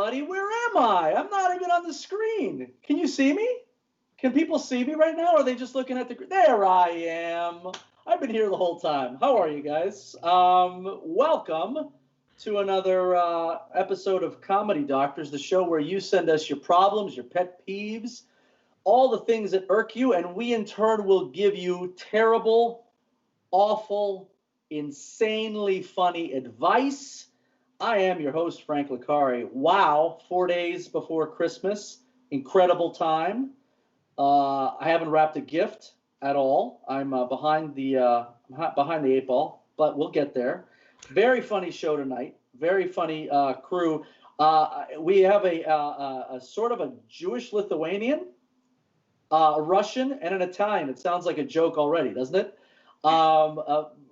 everybody. Where am I? I'm not even on the screen. Can you see me? Can people see me right now? Or are they just looking at the... There I am. I've been here the whole time. How are you guys? Welcome to another episode of Comedy Doctors, the show where you send us your problems, your pet peeves, all the things that irk you, and we in turn will give you terrible, awful, insanely funny advice. I am your host, Frank Licari. Wow, 4 days before Christmas. Incredible time. I haven't wrapped a gift at all. I'm behind the eight ball, but we'll get there. Very funny show tonight. Very funny crew. We have a sort of a Jewish Lithuanian, a Russian, and an Italian. It sounds like a joke already, doesn't it?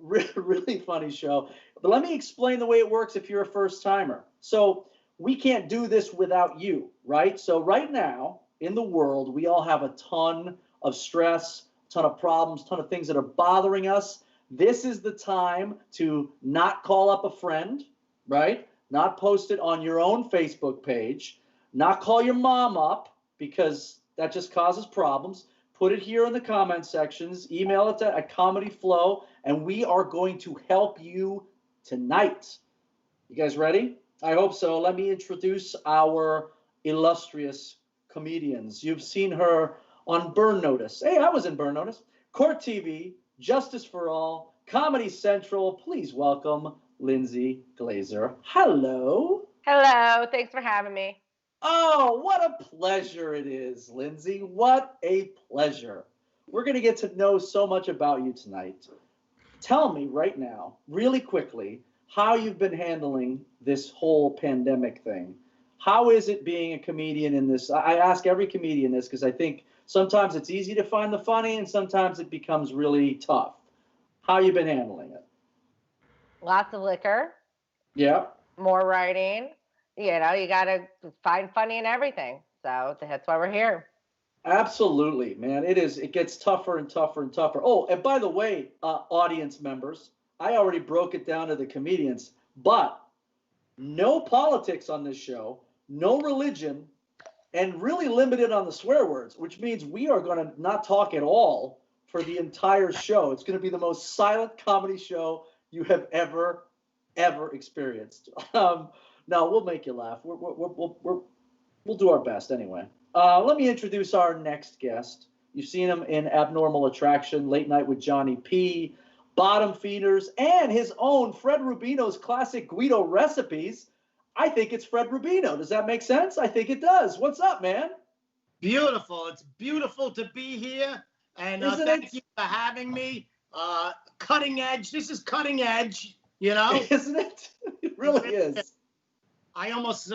Really funny show. But let me explain the way it works if you're a first timer. So we can't do this without you, right? So right now in the world, we all have a ton of stress, a ton of problems, a ton of things that are bothering us. This is the time to not call up a friend, right? Not post it on your own Facebook page, not call your mom up because that just causes problems. Put it here in the comment sections, email it to Comedy Flow, and we are going to help you tonight. You guys ready? I hope so. Let me introduce our illustrious comedians. You've seen her on Burn Notice. Hey, I was in Burn Notice. Court TV, Justice for All, Comedy Central. Please welcome Lindsay Glazer. Hello. Hello. Thanks for having me. Oh, what a pleasure it is, Lindsay. What a pleasure. We're going to get to know so much about you tonight. Tell me right now, really quickly, how you've been handling this whole pandemic thing. How is it being a comedian in this? I ask every comedian this because I think sometimes it's easy to find the funny and sometimes it becomes really tough. How you been handling it? Lots of liquor. Yeah. More writing. You know, you got to find funny in everything. So that's why we're here. Absolutely, man. It is. It gets tougher and tougher and tougher. Oh, and by the way, audience members, I already broke it down to the comedians, but no politics on this show, no religion, and really limited on the swear words, which means we are going to not talk at all for the entire show. It's going to be the most silent comedy show you have ever experienced. No, we'll make you laugh. We'll do our best anyway. Let me introduce our next guest. You've seen him in Abnormal Attraction, Late Night with Johnny P, Bottom Feeders, and his own Fred Rubino's classic Guido recipes. I think it's Fred Rubino. Does that make sense? I think it does. What's up, man? Beautiful. It's beautiful to be here. And thank you for having me. Cutting edge. This is cutting edge, you know? Isn't it? It really is. I almost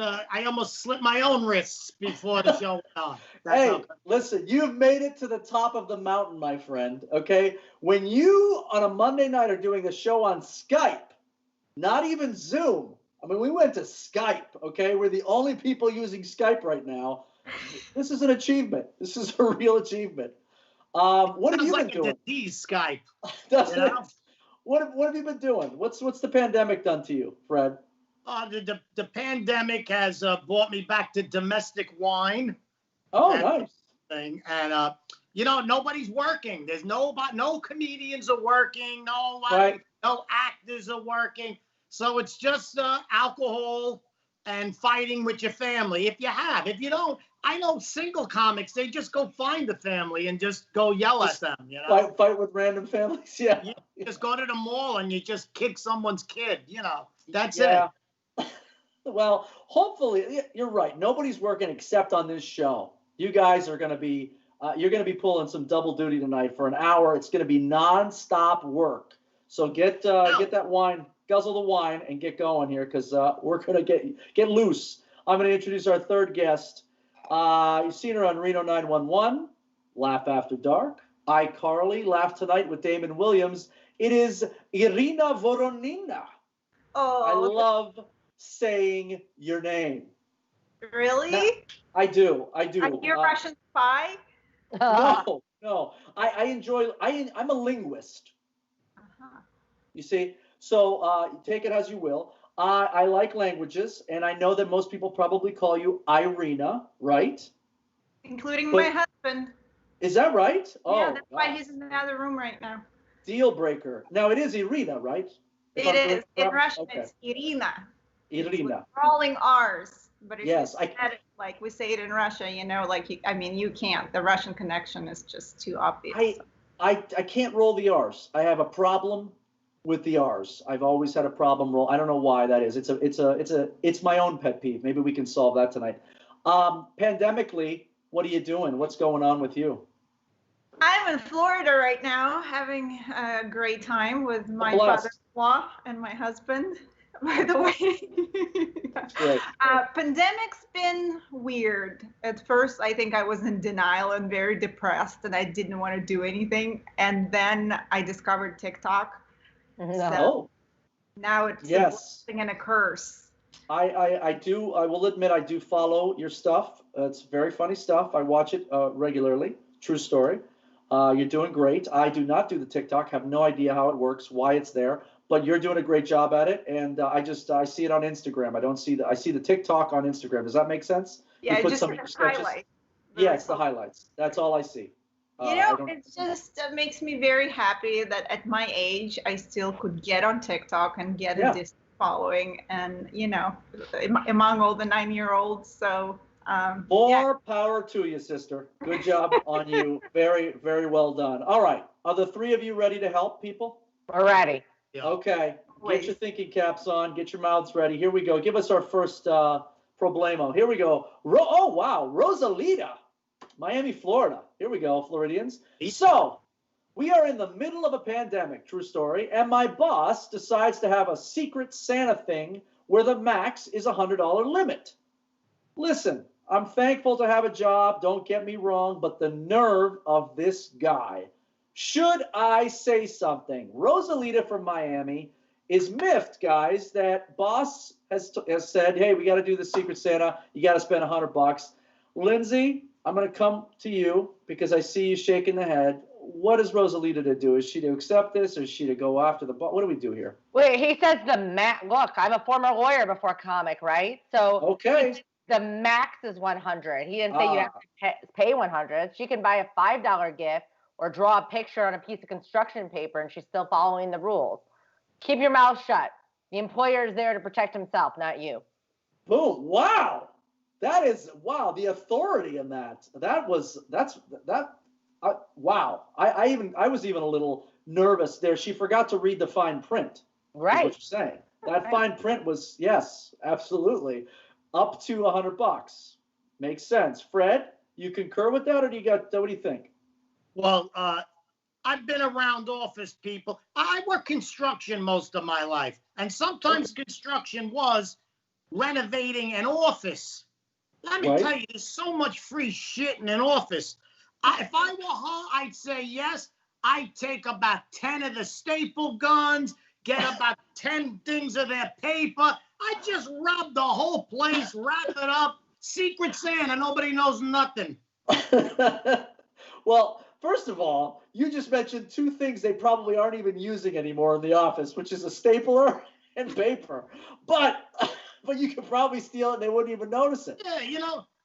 slit my own wrists before the show went on. Hey, listen, you've made it to the top of the mountain, my friend, okay? When you, on a Monday night, are doing a show on Skype, not even Zoom. I mean, we went to Skype, okay? We're the only people using Skype right now. This is an achievement. This is a real achievement. What have you been doing? Disease Skype. Doesn't it? What have you been doing? What's the pandemic done to you, Fred? The pandemic has brought me back to domestic wine. Oh, nice. Thing. And, you know, nobody's working. There's no comedians are working. No actors are working. So it's just alcohol and fighting with your family. If you don't, I know single comics, they just go find the family and just go yell at them, you know. Fight with random families, yeah. You just go to the mall and you just kick someone's kid, you know. That's it. Well, hopefully, you're right. Nobody's working except on this show. You guys are going to be, you're going to be pulling some double duty tonight for an hour. It's going to be nonstop work. So get that wine, guzzle the wine, and get going here because we're going to get loose. I'm going to introduce our third guest. You've seen her on Reno 911, Laugh After Dark, iCarly, Laugh Tonight with Damon Williams. It is Irina Voronina. Oh, I love saying your name. Really? Now, I do. Are you a Russian spy? No. I enjoy. I'm a linguist. Uh-huh. You see, so take it as you will. I like languages, and I know that most people probably call you Irina, right? Including But- my husband. Is that right? Yeah, Oh, that's why wow. he's in the other room right now. Deal breaker. Now, it is Irina, right? If I'm It is. correct, In Rob? Russian, Okay. it's Irina. Irina. Rolling R's. But if Yes, you said it like we say it in Russia, like, you can't. The Russian connection is just too obvious. I can't roll the R's. I have a problem with the R's. I've always had a problem roll. I don't know why that is. It's my own pet peeve. Maybe we can solve that tonight. Pandemically, what are you doing? What's going on with you? I'm in Florida right now, having a great time with my Blessed. father-in-law and my husband. By the way, Great. Pandemic's been weird. At first, I think I was in denial and very depressed, and I didn't want to do anything. And then I discovered TikTok. No. Oh, Now it's a yes. blessing and a curse. I will admit I do follow your stuff. It's very funny stuff. I watch it regularly. True story. You're doing great. I do not do the TikTok. Have no idea how it works, why it's there, but you're doing a great job at it. And I see it on Instagram. I see the TikTok on Instagram. Does that make sense? Yeah, You put just some the of your sketches. highlight. Yes, the highlights. That's all I see. It just makes me very happy that at my age, I still could get on TikTok and get a distant following, and among all the 9-year-olds. So more power to you, sister. Good job on you. Very, very well done. All right. Are the three of you ready to help people? We're ready. Yeah. Okay. Wait. Get your thinking caps on. Get your mouths ready. Here we go. Give us our first problemo. Here we go. Oh, wow. Rosalita, Miami, Florida. Here we go, Floridians. So we are in the middle of a pandemic, true story, and my boss decides to have a secret Santa thing where the max is $100 limit. Listen, I'm thankful to have a job, don't get me wrong, but the nerve of this guy. Should I say something? Rosalita from Miami is miffed, guys, that boss has said, hey, we got to do the secret Santa. You got to spend $100. Lindsay, I'm going to come to you because I see you shaking the head. What is Rosalita to do? Is she to accept this, or is she to go after the boss? What do we do here? Wait, he says look, I'm a former lawyer before comic, right? So Okay. the max is 100. He didn't say you have to pay 100. She can buy a $5 gift or draw a picture on a piece of construction paper, and she's still following the rules. Keep your mouth shut. The employer is there to protect himself, not you. Boom. Wow. That is, wow, the authority in that. Wow. I was even a little nervous there. She forgot to read the fine print. Right. Is what you're saying. That fine print was, yes, absolutely. Up to $100. Makes sense. Fred, you concur with that, or what do you think? Well, I've been around office people. I work construction most of my life, and sometimes construction was renovating an office. Let me tell you, there's so much free shit in an office. If I were her, I'd say yes. I'd take about 10 of the staple guns, get about 10 things of their paper. I'd just rob the whole place, wrap it up. Secret Santa, nobody knows nothing. Well, first of all, you just mentioned two things they probably aren't even using anymore in the office, which is a stapler and paper. But you could probably steal it and they wouldn't even notice it. Yeah,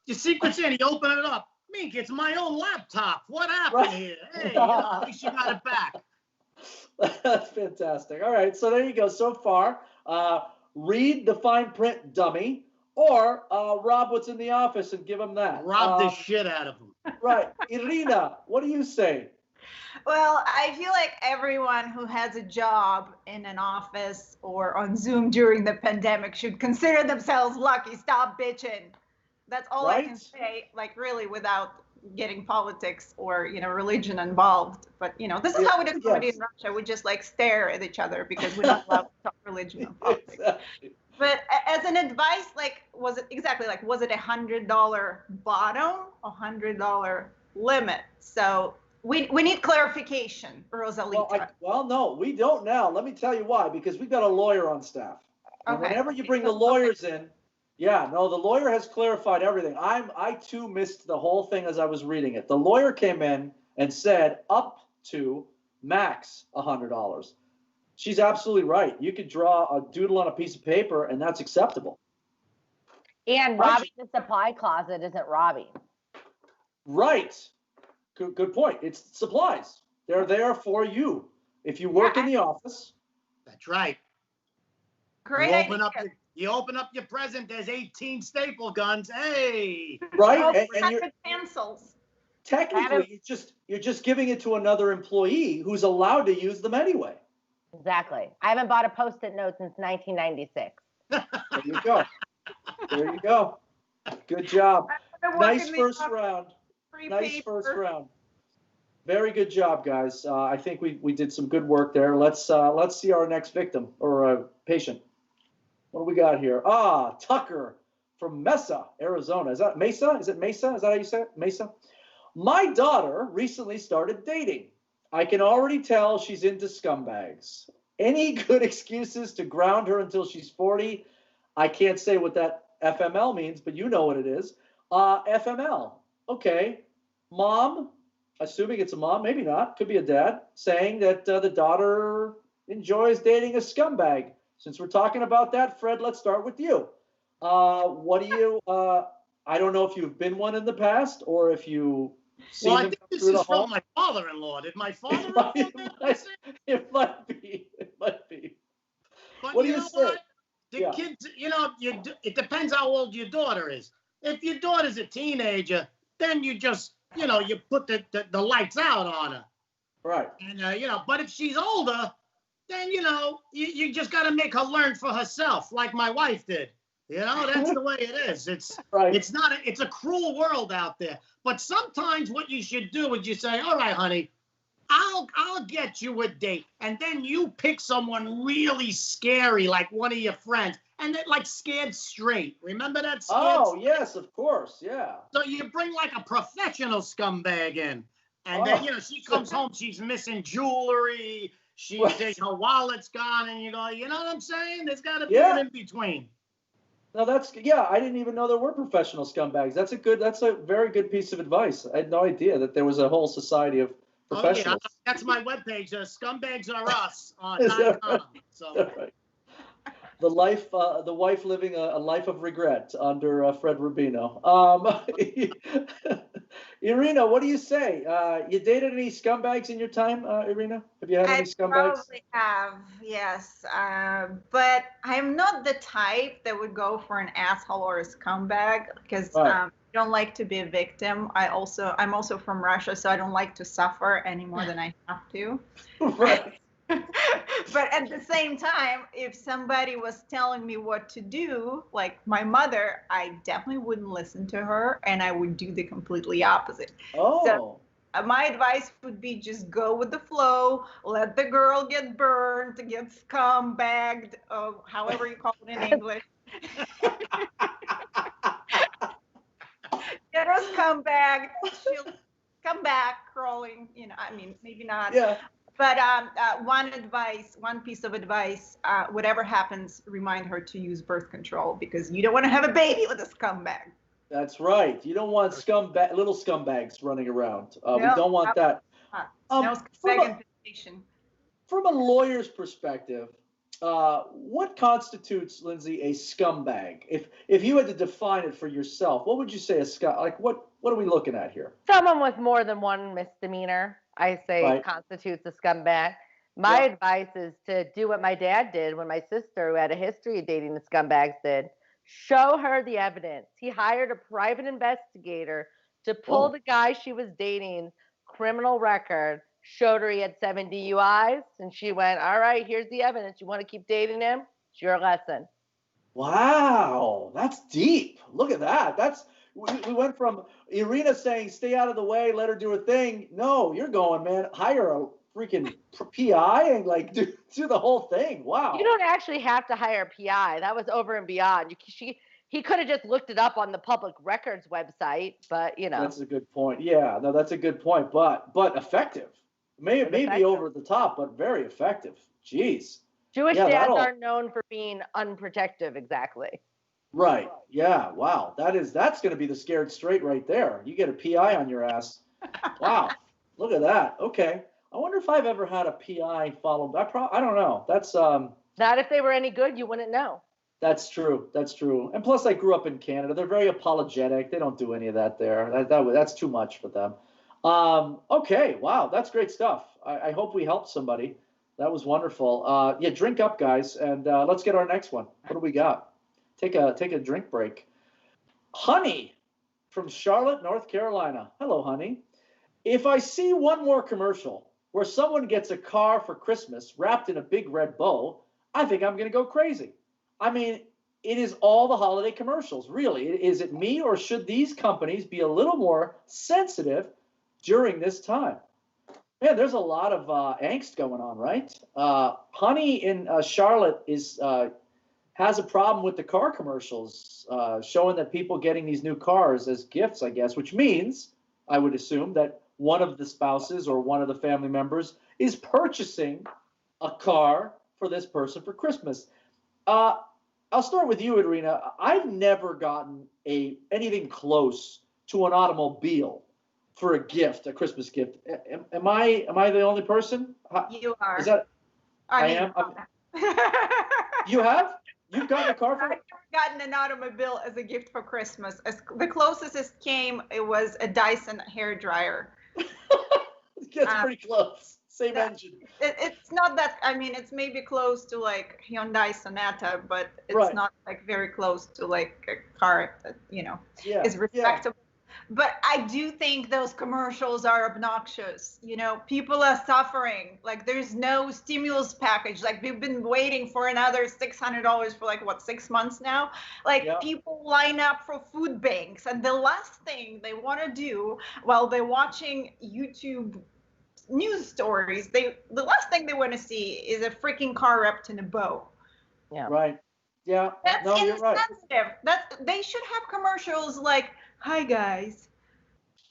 your Secret Santa, you open it up. Mink, it's my own laptop. What happened here? Hey, at least you got it back. That's fantastic. All right, so there you go. So far, read the fine print, dummy, or rob what's in the office and give them that. Rob the shit out of them. Right. Irina, what do you say? Well, I feel like everyone who has a job in an office or on Zoom during the pandemic should consider themselves lucky. Stop bitching. That's all I can say, like, really, without getting politics or, religion involved. But, this is how we do comedy in Russia. We just, like, stare at each other because we're not allowed to talk religion and politics. Exactly. But as an advice, was it $100 bottom, $100 limit? So we need clarification, Rosalita. Well, no, we don't now. Let me tell you why. Because we've got a lawyer on staff. And whenever you bring the lawyers in, the lawyer has clarified everything. I too missed the whole thing as I was reading it. The lawyer came in and said up to max $100. She's absolutely right. You could draw a doodle on a piece of paper, and that's acceptable. And robbing the supply closet isn't robbing. Right. Good point. It's supplies. They're there for you. If you work in the office. That's right. Great. You open up your present. There's 18 staple guns. Hey. Right. And you're pencils. Technically, you're just giving it to another employee who's allowed to use them anyway. Exactly. I haven't bought a Post-it note since 1996. There you go. There you go. Good job. Nice first round. Nice first round. Very good job, guys. I think we did some good work there. Let's see our next victim or patient. What do we got here? Tucker from Mesa, Arizona. Is that Mesa? Is it Mesa? Is that how you say it? Mesa? My daughter recently started dating. I can already tell she's into scumbags. Any good excuses to ground her until she's 40? I can't say what that FML means, but you know what it is. FML. Okay. Mom, assuming it's a mom, maybe not, could be a dad, saying that the daughter enjoys dating a scumbag. Since we're talking about that, Fred, let's start with you. What do you, I don't know if you've been one in the past or if you Well, I think this is from my father-in-law. Did my father-in-law do this? It might be. It might be. But what do you say? What? The kids, it depends how old your daughter is. If your daughter's a teenager, then you just, you put the lights out on her. Right. And, but if she's older, then, you just got to make her learn for herself, like my wife did. That's the way it is. It's right. It's a cruel world out there. But sometimes what you should do is you say, all right, honey, I'll get you a date. And then you pick someone really scary, like one of your friends, and then like Scared Straight. Remember that? Yes, of course. Yeah. So you bring like a professional scumbag in. And then, she comes home, she's missing jewelry. Her wallet's gone. And you go, you know what I'm saying? There's got to be an in-between. No, I didn't even know there were professional scumbags. That's a very good piece of advice. I had no idea that there was a whole society of professionals. Oh, yeah. That's my webpage, scumbagsarus.com. So. Right. The wife living a life of regret under Fred Rubino. Irina, what do you say? You dated any scumbags in your time, Irina? Have you had any scumbags? I probably have, yes. But I'm not the type that would go for an asshole or a scumbag because I don't like to be a victim. I'm also from Russia, so I don't like to suffer any more than I have to. Right. But at the same time, if somebody was telling me what to do, like my mother, I definitely wouldn't listen to her, and I would do the completely opposite. Oh. So my advice would be just go with the flow, let the girl get burned, get scumbagged, however you call it in English. Get her scumbag, she'll come back crawling, maybe not. Yeah. But one piece of advice, whatever happens, remind her to use birth control because you don't want to have a baby with a scumbag. That's right. You don't want little scumbags running around. We don't want that. No scumbag infestation. From a lawyer's perspective, what constitutes, Lindsay, a scumbag? If you had to define it for yourself, what would you say a scum? Like what are we looking at here? Someone with more than one misdemeanor, I say, constitutes a scumbag. My advice is to do what my dad did when my sister, who had a history of dating the scumbags, did. Show her the evidence. He hired a private investigator to pull the guy she was dating's criminal record, showed her he had 7 DUIs, and she went, all right, here's the evidence. You want to keep dating him? It's your lesson. Wow, that's deep. Look at that. We went from Irina saying, stay out of the way, let her do her thing. No, you're going, man, hire a freaking PI and like do the whole thing. Wow. You don't actually have to hire a PI. That was over and beyond. He could have just looked it up on the public records website, but That's a good point. Yeah, no, that's a good point, but effective. Maybe over the top, but very effective. Jeez. Jewish dads aren't known for being unprotective, exactly. Right. Yeah. Wow. That's going to be the Scared Straight right there. You get a PI on your ass. Wow. Look at that. Okay. I wonder if I've ever had a PI follow. I don't know. That's Not if they were any good, you wouldn't know. That's true. That's true. And plus, I grew up in Canada. They're very apologetic. They don't do any of that there. That's too much for them. Okay. Wow. That's great stuff. I hope we helped somebody. That was wonderful. Yeah, drink up, guys, and let's get our next one. What do we got? Take a drink break. Honey from Charlotte, North Carolina. Hello, honey. If I see one more commercial where someone gets a car for Christmas wrapped in a big red bow, I think I'm going to go crazy. I mean, it is all the holiday commercials, really. Is it me, or should these companies be a little more sensitive during this time? Man, there's a lot of angst going on, right? Honey in Charlotte has a problem with the car commercials, showing that people getting these new cars as gifts, I guess, which means, I would assume, that one of the spouses or one of the family members is purchasing a car for this person for Christmas. I'll start with you, Irina. I've never gotten anything close to an automobile for a gift, a Christmas gift. Am I the only person? You are. Is that? I am. You have? You've gotten a car for? I've never gotten an automobile as a gift for Christmas. The closest it came, it was a Dyson hair dryer. That's pretty close. Same engine. It's not that. I mean, it's maybe close to like Hyundai Sonata, but it's not like very close to like a car that is respectable. But I do think those commercials are obnoxious. People are suffering. Like, there's no stimulus package. Like, we've been waiting for another $600 for like 6 months now. Like, people line up for food banks, and the last thing they want to do while they're watching YouTube news stories, the last thing they want to see is a freaking car wrapped in a bow. Yeah. Right. Yeah. That's insensitive. Right. They should have commercials like, "Hi guys,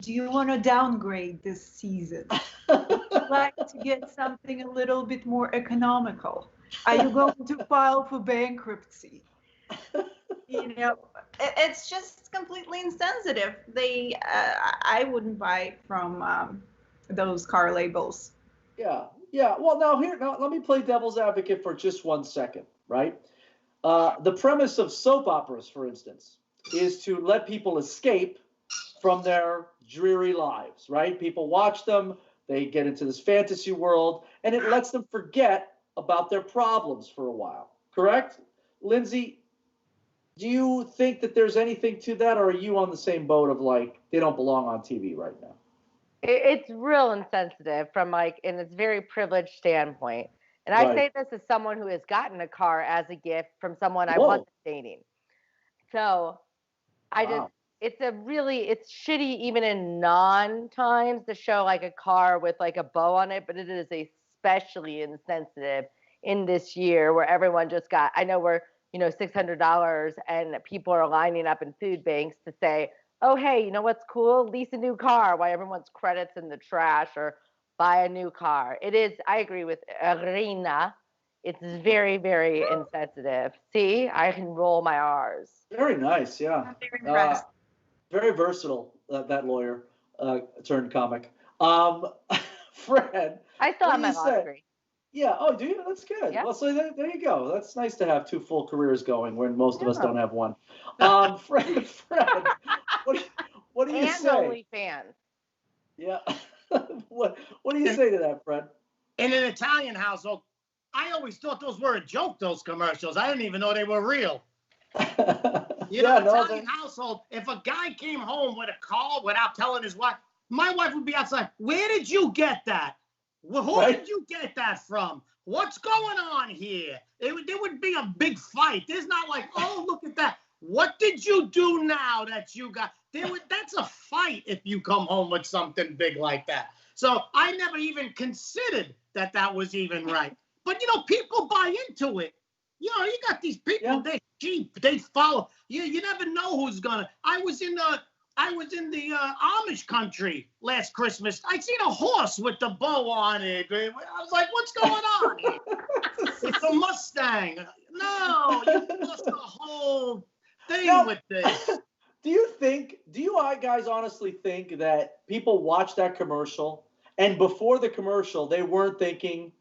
do you want to downgrade this season? Would you like to get something a little bit more economical? Are you going to file for bankruptcy?" It's just completely insensitive. I wouldn't buy from those car labels. Yeah. Well, now let me play devil's advocate for just 1 second, right? The premise of soap operas, for instance, is to let people escape from their dreary lives, right? People watch them, they get into this fantasy world, and it lets them forget about their problems for a while, correct? Lindsay, do you think that there's anything to that, or are you on the same boat of like, they don't belong on TV right now? It's real insensitive from in its very privileged standpoint. And I say this as someone who has gotten a car as a gift from someone I wasn't dating. So it's shitty even in non-times to show like a car with like a bow on it, but it is especially insensitive in this year where everyone just got, I know we're, $600 and people are lining up in food banks to say, "Oh, hey, you know what's cool? Lease a new car," while everyone's credits in the trash, or buy a new car. It is, I agree with Irina. It's very, very insensitive. See, I can roll my R's. Very nice, yeah. I'm very impressed. Very versatile, that lawyer turned comic. Fred. I still have my law degree. Yeah. Oh, do you? That's good. Yep. Well, so there you go. That's nice to have 2 full careers going when most of us don't have one. Fred, what do you say? And OnlyFans. Yeah. What do you say to that, Fred? In an Italian household, I always thought those were a joke, those commercials. I didn't even know they were real. Italian household, if a guy came home with a car without telling his wife, my wife would be outside. "Where did you get that? Who did you get that from? What's going on here?" There would be a big fight. There's not like, "Oh, look at that. What did you do now that you got?" That's a fight if you come home with something big like that. So I never even considered that was even right. But, people buy into it. You got these people, they're cheap. They follow. You never know who's going to. I was in the Amish country last Christmas. I seen a horse with the bow on it. I was like, "What's going on here?" It's a Mustang. No, you lost the whole thing with this. Do you guys honestly think that people watch that commercial And before the commercial, they weren't thinking,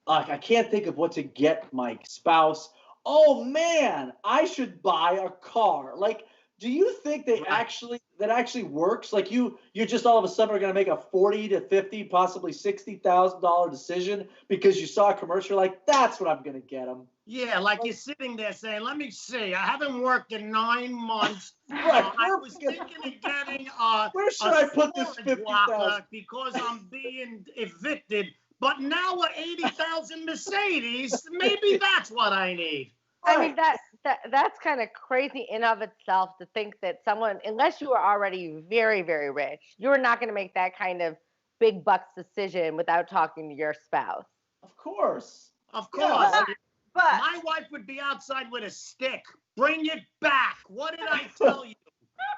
I can't think of what to get my spouse. Oh man, I should buy a car. Like, do you think that actually works? Like you just all of a sudden are going to make a $40,000 to $50,000, possibly $60,000 decision because you saw a commercial, like, that's what I'm going to get them. Yeah, like you're sitting there saying, let me see, I haven't worked in 9 months. Right. I was thinking of getting where should I put this $50,000 because I'm being evicted, but now a $80,000 Mercedes, maybe that's what I need. I mean, that's kind of crazy in of itself to think that someone, unless you are already very, very rich, you're not going to make that kind of big bucks decision without talking to your spouse. Of course. Of course. Yeah. But my wife would be outside with a stick. Bring it back. What did I tell you?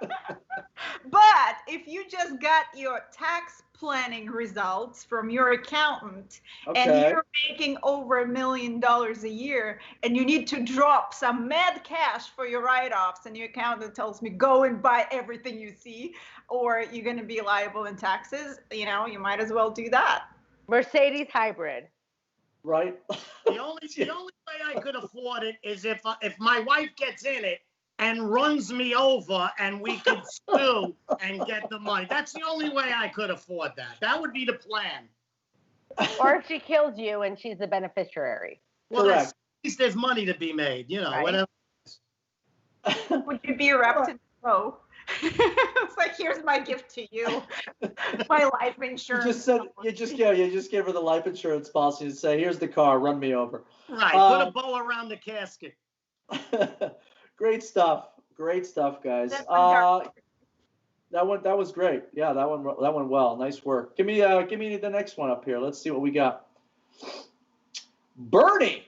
But if you just got your tax planning results from your accountant and you're making over $1 million a year and you need to drop some mad cash for your write-offs and your accountant tells me go and buy everything you see or you're going to be liable in taxes, you might as well do that. Mercedes hybrid. Right. The only way I could afford it is if my wife gets in it and runs me over and we could sue and get the money. That's the only way I could afford that. That would be the plan. Or if she kills you and she's the beneficiary. Well, at least there's money to be made, right. Whatever. Would you be a rep to know? It's like, here's my gift to you, my life insurance. You just gave her the life insurance policy and say, here's the car, run me over. Right, put a bow around the casket. Great stuff, guys. That was great. Yeah, that one well. Nice work. Give me the next one up here. Let's see what we got. Bernie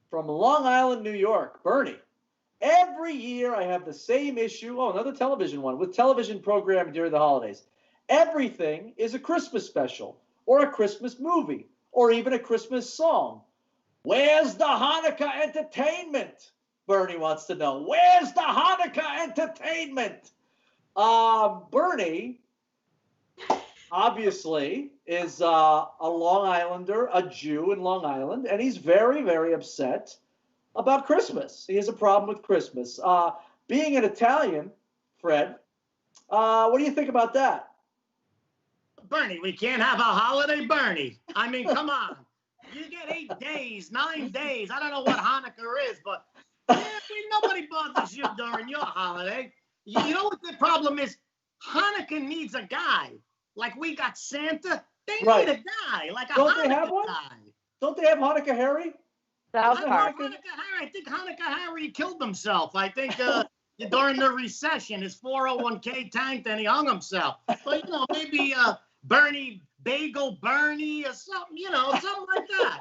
from Long Island, New York. Bernie. Every year I have the same issue. Oh, another television one with television programming during the holidays. Everything is a Christmas special or a Christmas movie or even a Christmas song. Where's the Hanukkah entertainment? Bernie wants to know. Where's the Hanukkah entertainment? Bernie, obviously, is a Long Islander, a Jew in Long Island, and he's very, very upset about Christmas. He has a problem with Christmas. Being an Italian, Fred, what do you think about that? Bernie, we can't have a holiday, Bernie. I mean, come on. You get 8 days, 9 days. I don't know what Hanukkah is, but nobody bothers you during your holiday. You know what the problem is? Hanukkah needs a guy. Like we got Santa. They need a guy, like a Hanukkah guy. Don't they have Hanukkah Harry? I think Hanukkah Harry killed himself. I think during the recession, his 401k tanked and he hung himself. But maybe Bernie Bagel Bernie or something, something like that.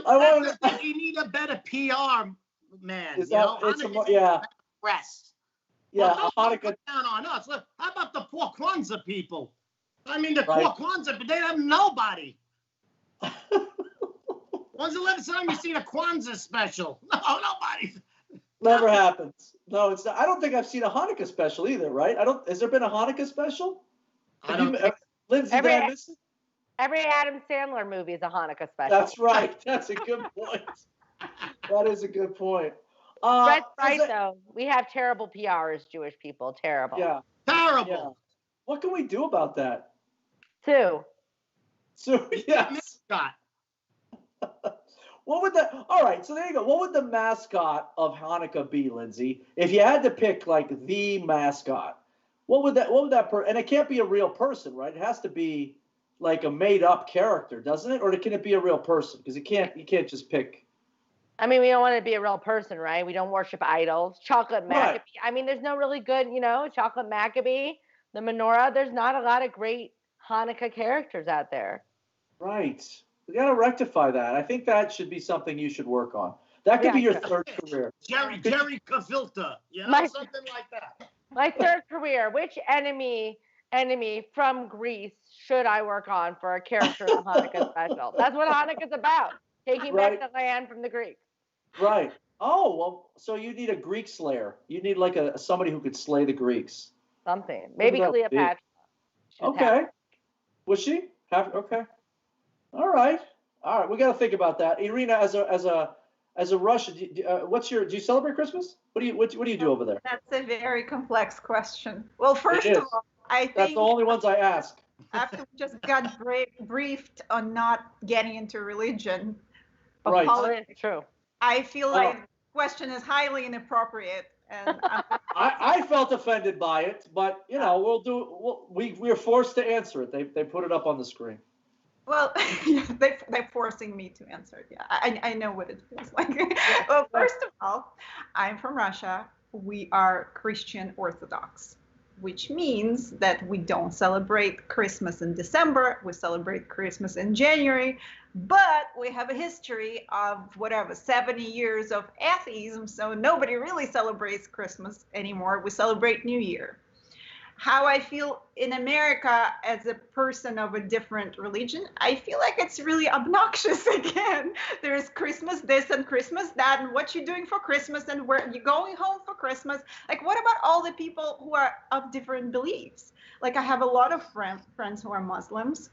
I think you need a better PR man. Rest. Yeah, Hanukkah down on us. Look, how about the poor Kwanzaa people? I mean, the poor Kwanzaa, they have nobody. When's the last time you seen a Kwanzaa special? No, nobody. Never happens. No, it's not. I don't think I've seen a Hanukkah special either, right? Has there been a Hanukkah special? Lindsay, did I miss it? Every Adam Sandler movie is a Hanukkah special. That's right. That's a good point. That is a good point. Fred's right, though. We have terrible PR as Jewish people. Terrible. Yeah. Terrible. Yeah. What can we do about that? Sue, yes. All right, so there you go. What would the mascot of Hanukkah be, Lindsay? If you had to pick like the mascot, what would that and it can't be a real person, right? It has to be like a made up character, doesn't it? Or can it be a real person? Because you can't just pick. I mean, we don't want it to be a real person, right? We don't worship idols. Chocolate Maccabee. Right. I mean, there's no really good, Chocolate Maccabee, the menorah. There's not a lot of great Hanukkah characters out there. Right. We got to rectify that. I think that should be something you should work on. That could be your third career. Jerry Cavilta, something like that. My third career. Which enemy from Greece should I work on for a character in the Hanukkah special? That's what Hanukkah's about. Taking back the land from the Greeks. Right. Oh, well, so you need a Greek slayer. You need like somebody who could slay the Greeks. Something. Maybe Cleopatra. Okay. Was she? Okay. All right. We got to think about that. Irina, as a Russian, do you celebrate Christmas? What do you do over there? That's a very complex question. Well, first of all, I think that's the only ones I ask. After we just got briefed on not getting into religion, right? It's true. I feel like the question is highly inappropriate, and I felt offended by it, but we're forced to answer it. They put it up on the screen. Well, they're forcing me to answer it. Yeah, I know what it feels like. Well, first of all, I'm from Russia. We are Christian Orthodox, which means that we don't celebrate Christmas in December. We celebrate Christmas in January, but we have a history of 70 years of atheism, so nobody really celebrates Christmas anymore. We celebrate New Year. How I feel in America as a person of a different religion, I feel like it's really obnoxious again. There's Christmas this and Christmas that, and what you're doing for Christmas and where you're going home for Christmas. Like, what about all the people who are of different beliefs? Like, I have a lot of friends who are Muslims.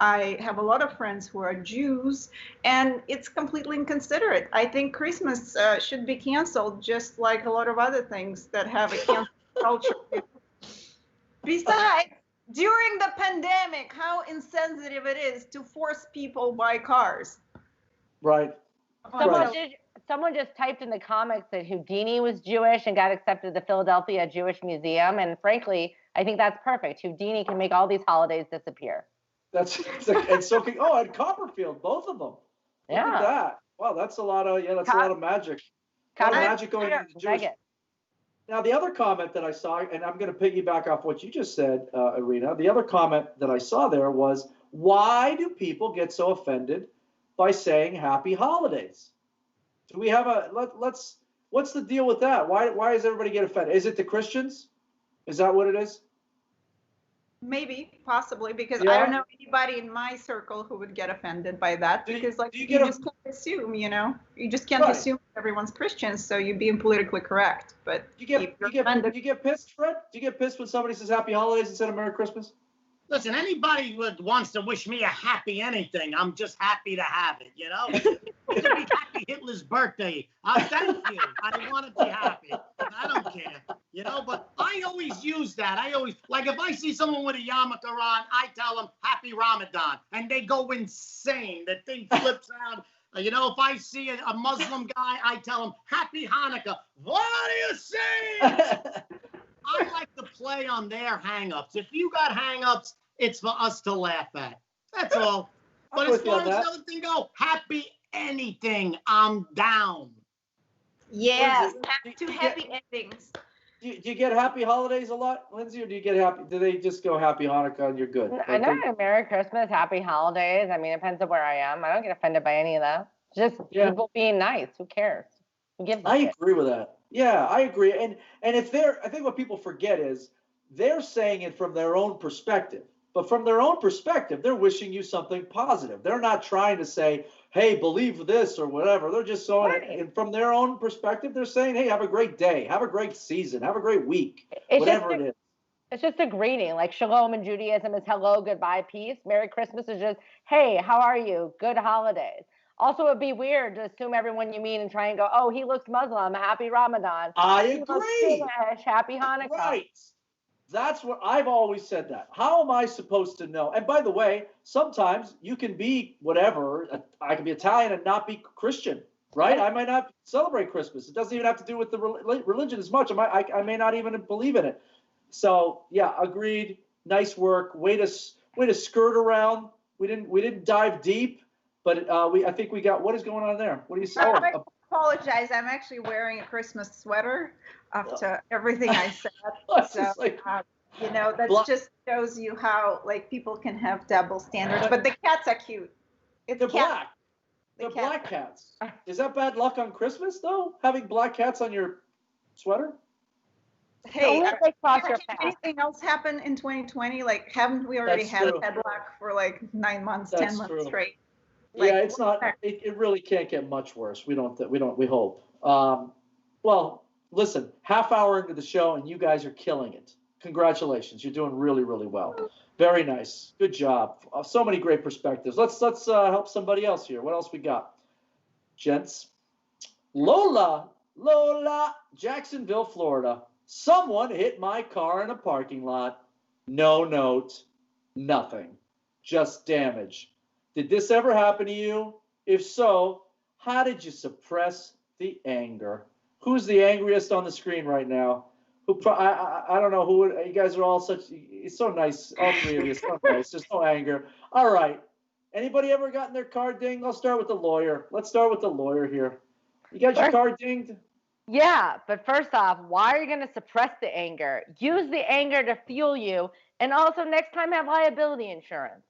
I have a lot of friends who are Jews, and it's completely inconsiderate. I think Christmas should be canceled, just like a lot of other things that have a cancel culture. Besides, during the pandemic, how insensitive it is to force people buy cars. Right. Someone just typed in the comments that Houdini was Jewish and got accepted to the Philadelphia Jewish Museum. And frankly, I think that's perfect. Houdini can make all these holidays disappear. And Copperfield, both of them. Look at that. Wow, that's a lot of a lot of magic. A lot of magic going into the Jewish. Now, the other comment that I saw, and I'm going to piggyback off what you just said, Irina, the other comment that I saw there was, why do people get so offended by saying happy holidays? Do we have what's the deal with that? Why does everybody get offended? Is it the Christians? Is that what it is? Maybe, possibly, because I don't know anybody in my circle who would get offended by that, because you just can't assume, you just can't assume everyone's Christian, so you're being politically correct. But you get pissed, Fred? Do you get pissed when somebody says Happy Holidays instead of Merry Christmas? Listen, anybody that wants to wish me a happy anything, I'm just happy to have it, It could be happy Hitler's birthday. Thank you. I want to be happy. I don't care, but I always use that. Like if I see someone with a yarmulke on, I tell them Happy Ramadan, and they go insane. The thing flips out. If I see a Muslim guy, I tell him Happy Hanukkah. What are you saying? I like to play on their hang-ups. If you got hang-ups, it's for us to laugh at. That's all. But as far as the other thing go, happy anything, I'm down. Yes, happy endings. Do you get happy holidays a lot, Lindsay, or do they just go Happy Hanukkah and you're good? I know Merry Christmas, Happy Holidays. I mean, it depends on where I am. I don't get offended by any of that. Just people being nice. Who cares? I agree with that. Yeah, I agree. And I think what people forget is they're saying it from their own perspective. But from their own perspective, they're wishing you something positive. They're not trying to say, hey, believe this or whatever. They're just saying it. And from their own perspective, they're saying, hey, have a great day. Have a great season. Have a great week. Whatever it is. It's just a greeting. Like shalom in Judaism is hello, goodbye, peace. Merry Christmas is just, hey, how are you? Good holidays. Also, it'd be weird to assume everyone you meet and try and go, oh, he looks Muslim. Happy Ramadan. I agree. Happy Hanukkah. Right. That's what I've always said that. How am I supposed to know? And by the way, sometimes you can be whatever. I can be Italian and not be Christian, right? I might not celebrate Christmas. It doesn't even have to do with the religion as much. I may not even believe in it. So yeah, agreed. Nice work. Way to skirt around. We didn't dive deep, but I think we got what is going on there. What do you say? I apologize. I'm actually wearing a Christmas sweater after everything I said. So that just shows you how people can have double standards. But the cats are cute. They're black. They're black cats. Is that bad luck on Christmas though? Having black cats on your sweater? Hey, anything else happen in 2020? Haven't we already had bad luck for 9 months, 10 months straight? It's not. It really can't get much worse. We hope. Well, listen, half hour into the show and you guys are killing it. Congratulations. You're doing really, really well. Very nice. Good job. So many great perspectives. Let's help somebody else here. What else we got? Gents. Lola, Jacksonville, Florida. Someone hit my car in a parking lot. No note, nothing. Just damage. Did this ever happen to you? If so, how did you suppress the anger? Who's the angriest on the screen right now? I don't know who. You guys are all such. It's so nice. All three of you. So nice. There's no anger. All right. Anybody ever gotten their car dinged? I'll start with the lawyer. Let's start with the lawyer here. You got your car dinged? Yeah, but first off, why are you going to suppress the anger? Use the anger to fuel you, and also next time have liability insurance.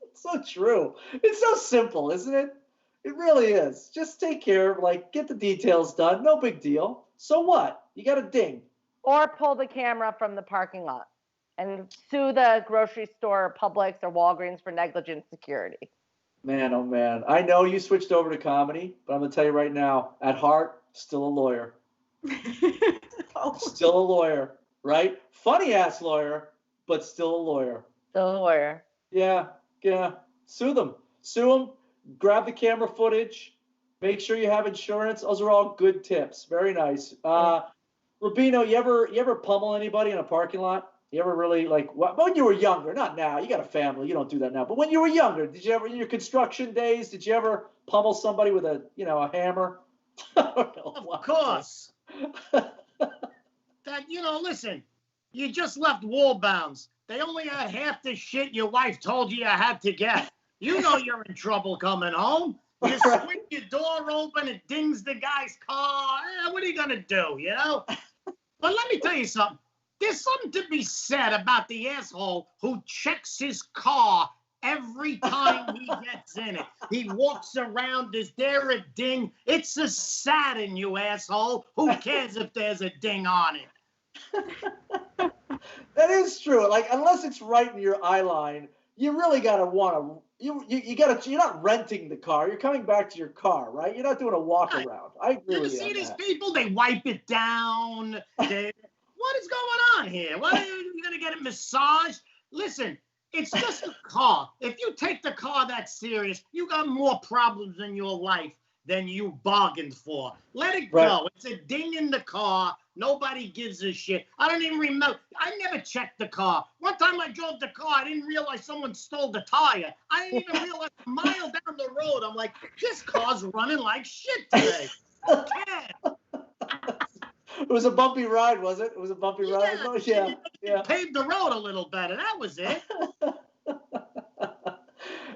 It's so true. It's so simple, isn't it? It really is. Just take care of, get the details done. No big deal. So what? You got a ding. Or pull the camera from the parking lot and sue the grocery store, Publix, or Walgreens for negligent security. Man, oh man. I know you switched over to comedy, but I'm going to tell you right now, at heart, still a lawyer. Still a lawyer, right? Funny ass lawyer, but still a lawyer. Still a lawyer. Yeah. Sue them. Grab the camera footage. Make sure you have insurance. Those are all good tips. Very nice. Rubino, you ever pummel anybody in a parking lot? You ever really when you were younger? Not now. You got a family. You don't do that now. But when you were younger, did you ever, in your construction days, did you ever pummel somebody with a hammer? Of course. Listen, you just left wall bounds. They only had half the shit your wife told you had to get. You know you're in trouble coming home. You swing your door open, it dings the guy's car. What are you going to do, But let me tell you something. There's something to be said about the asshole who checks his car every time he gets in it. He walks around, is there a ding? It's a Saturn, you asshole. Who cares if there's a ding on it? That is true. Unless it's right in your eye line, you really gotta you're not renting the car. You're coming back to your car, right? You're not doing a walk around. I agree with you. You see these people? They wipe it down. What is going on here? What are you gonna get a massage? Listen, it's just a car. If you take the car that serious, you got more problems in your life than you bargained for. Let it go. It's a ding in the car. Nobody gives a shit. I don't even remember. I never checked the car. One time I drove the car, I didn't realize someone stole the tire. I didn't even realize a mile down the road, I'm like, this car's running like shit today. Who cares? It was a bumpy ride, was it? It was a bumpy ride? Yeah. Paved the road a little better. That was it.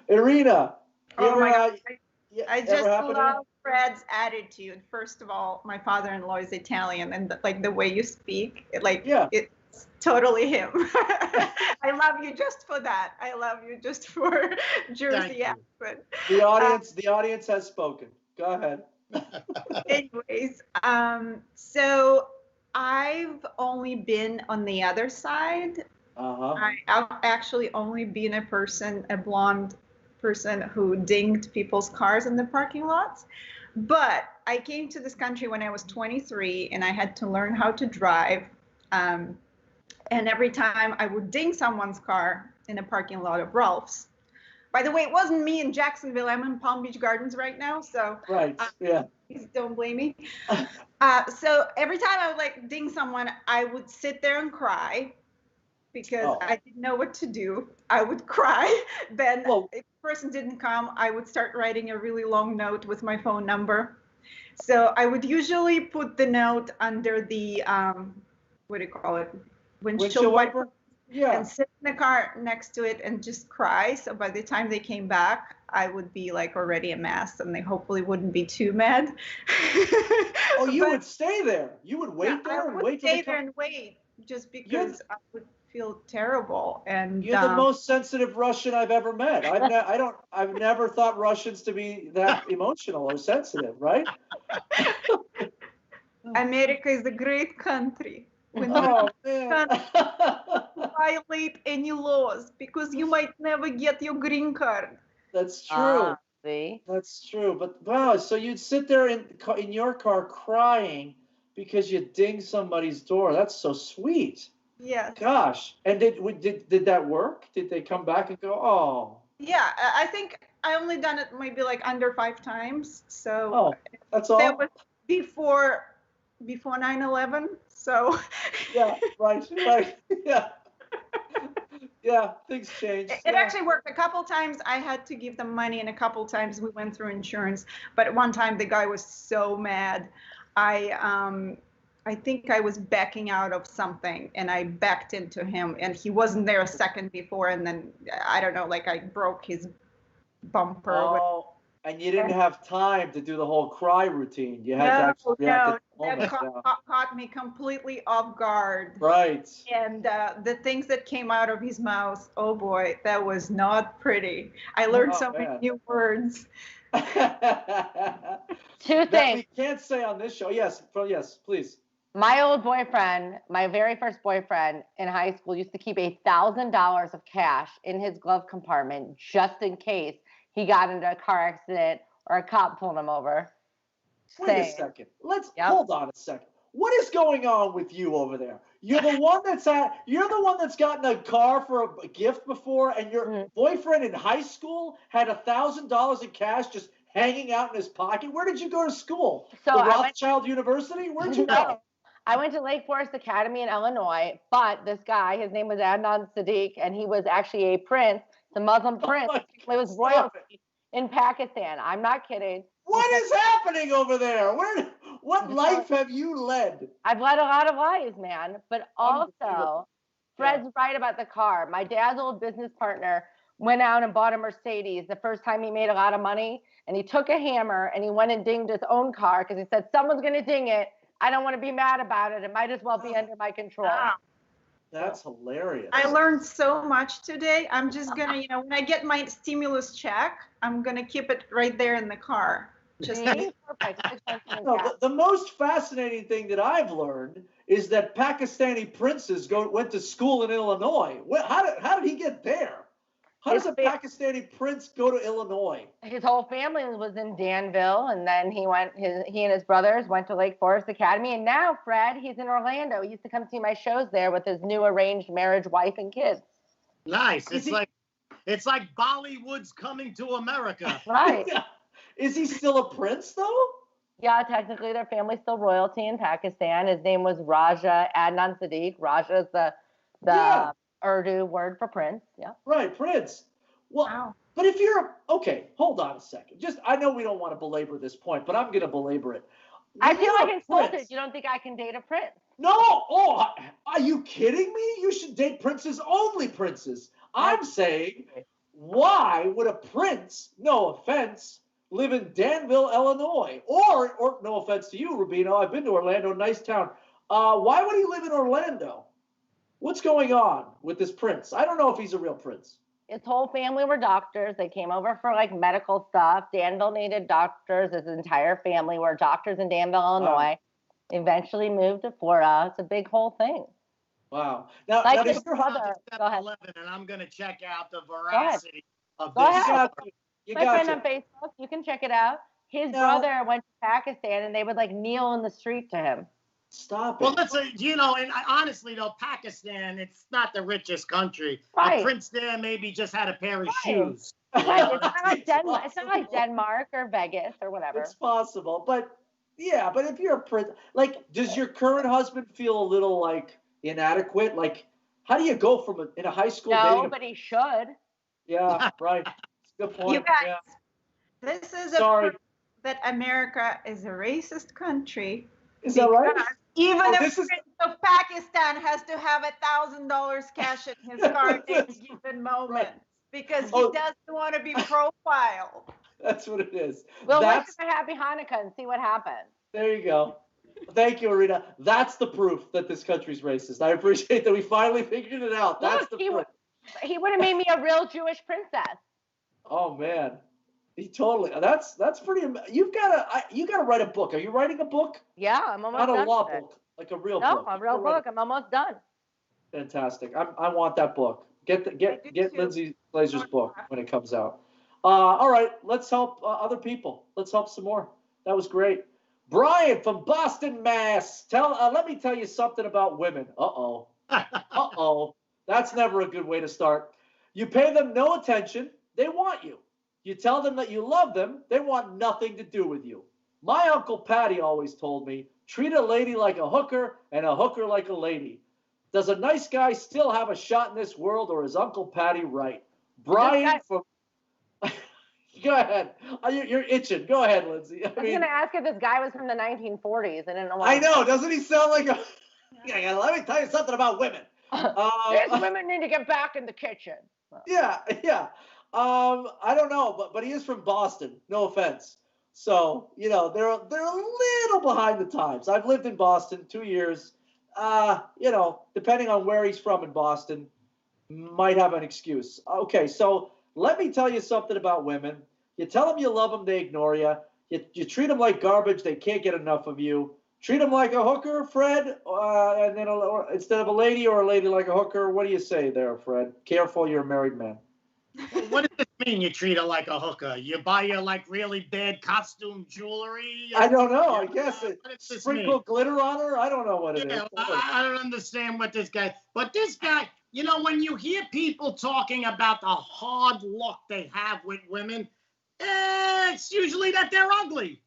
Irina, I just love Fred's attitude. First of all, my father-in-law is Italian, and the way you speak, it's totally him. I love you just for that. I love you just for Jersey accent. The audience has spoken. Go ahead. Anyways, so I've only been on the other side. I've actually only been a blonde person who dinged people's cars in the parking lots. But I came to this country when I was 23 and I had to learn how to drive. And every time I would ding someone's car in a parking lot of Ralph's. By the way, it wasn't me in Jacksonville. I'm in Palm Beach Gardens right now. So please don't blame me. So every time I would ding someone, I would sit there and cry because I didn't know what to do. I would cry. Then if the person didn't come, I would start writing a really long note with my phone number. So I would usually put the note under the, what do you call it? Windshield wiper. Yeah. And sit in the car next to it and just cry. So by the time they came back, I would be already a mess and they hopefully wouldn't be too mad. You would stay there. You would wait there and wait. Stay there and wait just because I would feel terrible. And you're the most sensitive Russian I've ever met. I've never thought Russians to be that emotional or sensitive, right? America is a great country. When violate any laws because you might never get your green card. That's true. See? That's true. But wow, so you'd sit there in your car crying because you dinged somebody's door. That's so sweet. Yes. Gosh. And did that work? Did they come back and go, oh? Yeah, I think I only done it maybe like under 5 times. So Oh, that's all? that was before 9/11. So Yeah, right. Yeah. Yeah, things change. it actually worked. A couple times I had to give them money, and a couple times we went through insurance. But one time the guy was so mad. I think I was backing out of something, and I backed into him, and he wasn't there a second before, and then I don't know, like I broke his bumper. Oh, and you didn't have time to do the whole cry routine. You had to actually react at the moment. That caught me completely off guard. Right. And the things that came out of his mouth, oh boy, that was not pretty. I learned so many new words. Two things we can't say on this show. Yes, please. My old boyfriend, my very first boyfriend in high school, used to keep $1,000 of cash in his glove compartment just in case he got into a car accident or a cop pulled him over. Wait a second. Hold on a second. What is going on with you over there? You're the one that's gotten a car for a gift before, and your boyfriend in high school had $1,000 in cash just hanging out in his pocket. Where did you go to school? So the Rothschild University? Where'd you go? I went to Lake Forest Academy in Illinois, but this guy, his name was Adnan Sadiq, and he was actually a prince, the Muslim prince. It was royalty in Pakistan. I'm not kidding. What is happening over there? What life have you led? I've led a lot of lives, man. But also, Fred's right about the car. My dad's old business partner went out and bought a Mercedes the first time he made a lot of money, and he took a hammer and he went and dinged his own car because he said, someone's going to ding it. I don't want to be mad about it. It might as well be under my control. That's hilarious. I learned so much today. I'm just going to, when I get my stimulus check, I'm going to keep it right there in the car. Just perfect. No, the most fascinating thing that I've learned is that Pakistani princes went to school in Illinois. How did he get there? How does a Pakistani prince go to Illinois? His whole family was in Danville, and then he and his brothers went to Lake Forest Academy, and now Fred, he's in Orlando. He used to come see my shows there with his new arranged marriage wife and kids. Nice. It's like Bollywood's coming to America. Right. Yeah. Is he still a prince though? Yeah, technically their family's still royalty in Pakistan. His name was Raja Adnan Sadiq. Raja is the Urdu word for prince. Yeah. Right, prince. Well, wow. But if you're hold on a second. I know we don't want to belabor this point, but I'm going to belabor it. I feel like insulted. You don't think I can date a prince? No. Oh, are you kidding me? You should date princes, only princes. I'm saying, why would a prince, no offense, live in Danville, Illinois? Or no offense to you, Rubino, I've been to Orlando, nice town. Why would he live in Orlando? What's going on with this prince? I don't know if he's a real prince. His whole family were doctors. They came over for like medical stuff. Danville needed doctors. His entire family were doctors in Danville, Illinois. Eventually moved to Florida. It's a big whole thing. Wow. Now does your brother, go ahead. And I'm going to check out the veracity of this. My friend on Facebook, you can check it out. His brother went to Pakistan, and they would like kneel in the street to him. Stop it. Well, and honestly though, Pakistan, it's not the richest country. Right. A prince there maybe just had a pair of shoes. Right. It's not like Denmark or Vegas or whatever. It's possible, but if you're a prince, like, does your current husband feel a little like inadequate? Like, how do you go from in a high school? No, but he should. Yeah, right. Good point. You guys, this is a proof that America is a racist country. Is that right? Even the prince of Pakistan has to have $1,000 cash in his car at any given moment because he doesn't want to be profiled. That's what it is. We'll wish him a happy Hanukkah and see what happens. There you go. Thank you, Irina. That's the proof that this country's racist. I appreciate that we finally figured it out. That's the proof. He would have made me a real Jewish princess. Oh man, he totally. That's pretty. You gotta write a book. Are you writing a book? Yeah, I'm almost done. Not a law book, like a real book. No, a real book. I'm almost done. Fantastic. I want that book. Get Lindsay Glazer's book when it comes out. All right, let's help other people. Let's help some more. That was great. Brian from Boston, Mass. Let me tell you something about women. Uh-oh. That's never a good way to start. You pay them no attention. They want you. You tell them that you love them. They want nothing to do with you. My Uncle Patty always told me, treat a lady like a hooker and a hooker like a lady. Does a nice guy still have a shot in this world, or is Uncle Patty right? Brian from... Go ahead. You're itching. Go ahead, Lindsay. I was going to ask if this guy was from the 1940s. I didn't know. I know. Doesn't he sound like a... Yeah, let me tell you something about women. These women need to get back in the kitchen. Yeah. I don't know, but he is from Boston. No offense. So, they're a little behind the times. I've lived in Boston 2 years. Depending on where he's from in Boston, might have an excuse. Okay, so let me tell you something about women. You tell them you love them, they ignore you. You treat them like garbage, they can't get enough of you. Treat them like a hooker, Fred, and then instead of a lady, or a lady like a hooker. What do you say there, Fred? Careful, you're a married man. What does it mean you treat her like a hooker? You buy her like really bad costume jewelry? I don't know. I guess it sprinkle glitter on her. I don't know what it is. I don't understand what this guy. But this guy, when you hear people talking about the hard luck they have with women, it's usually that they're ugly.